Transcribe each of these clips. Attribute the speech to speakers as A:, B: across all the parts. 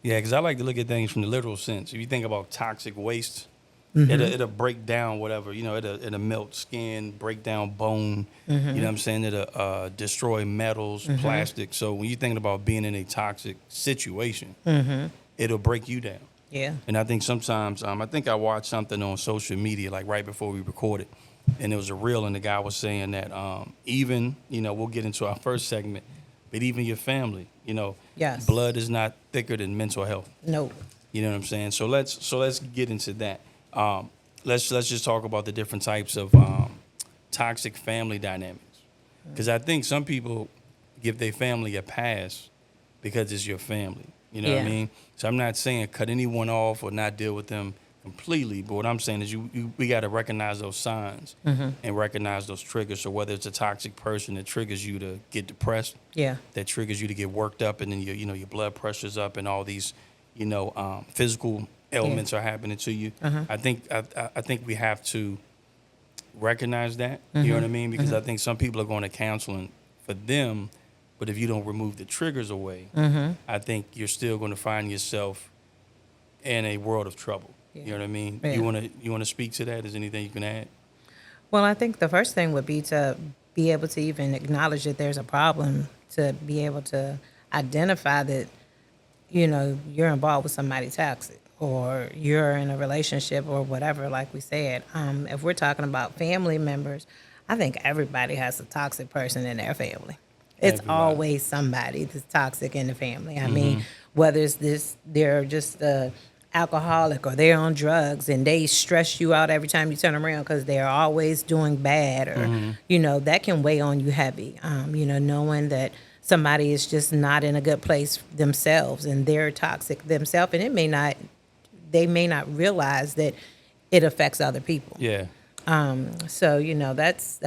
A: Yeah, because I like to look at things from the literal sense. If you think about toxic waste,
B: Mm-hmm.
A: it'll break down whatever, it'll melt skin, break down bone, you know
B: Mm-hmm.
A: what I'm saying? It'll destroy metals,
B: Mm-hmm.
A: plastic. So when you're thinking about being in a toxic situation,
B: Mm-hmm.
A: it'll break you down.
B: Yeah.
A: And I think sometimes, I think I watched something on social media, like right before we recorded, and it was a reel, and the guy was saying that even, we'll get into our first segment, but even your family,
B: Yes.
A: blood is not thicker than mental health.
B: No.
A: You know what I'm saying? So let's get into that. Let's just talk about the different types of toxic family dynamics, because I think some people give their family a pass because it's your family. You know what I
B: Yeah.
A: mean? So I'm not saying cut anyone off or not deal with them completely, but what I'm saying is we got to recognize those signs
B: Mm-hmm.
A: and recognize those triggers. So whether it's a toxic person that triggers you to get depressed,
B: Yeah.
A: that triggers you to get worked up, and then your blood pressure's up, and all these physical
B: Yeah.
A: ailments are happening to you.
B: Uh-huh.
A: I think we have to recognize that. You know what I
B: Mm-hmm.
A: mean? Because
B: Mm-hmm.
A: I think some people are going to counseling for them, but if you don't remove the triggers away,
B: Mm-hmm.
A: I think you're still going to find yourself in a world of trouble.
B: Yeah.
A: You know what I mean?
B: Yeah.
A: You want to speak to that? Is anything you can add?
B: Well, I think the first thing would be to be able to even acknowledge that there's a problem, to be able to identify that, you're involved with somebody toxic or you're in a relationship or whatever, like we said. If we're talking about family members, I think everybody has a toxic person in their family. It's
A: Everybody.
B: always somebody that's toxic in the family. I mean,
A: Mm-hmm.
B: whether it's they're just alcoholic or they're on drugs and they stress you out every time you turn around because they're always doing bad, or
A: Mm-hmm.
B: that can weigh on you heavy. Knowing that somebody is just not in a good place themselves and they're toxic themselves, and they may not realize that it affects other people.
A: Yeah.
B: So that's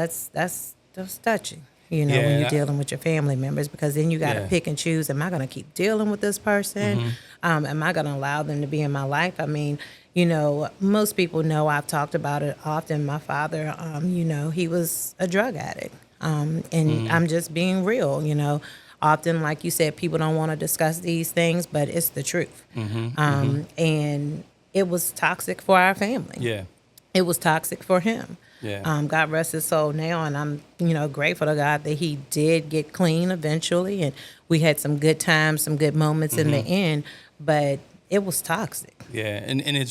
B: touching.
A: Yeah.
B: When
A: And
B: you're dealing with your family members, because then you got to
A: Yeah.
B: pick and choose. Am I going to keep dealing with this person?
A: Mm-hmm.
B: Am I going to allow them to be in my life? I mean, most people know I've talked about it often. My father, he was a drug addict. And
A: Mm-hmm.
B: I'm just being real. Often, like you said, people don't want to discuss these things, but it's the truth.
A: Mm-hmm. Mm-hmm.
B: And it was toxic for our family.
A: Yeah.
B: It was toxic for him.
A: Yeah.
B: God rest his soul now, and I'm, grateful to God that he did get clean eventually, and we had some good times, some good moments in the end, but it was toxic.
A: Yeah. And it's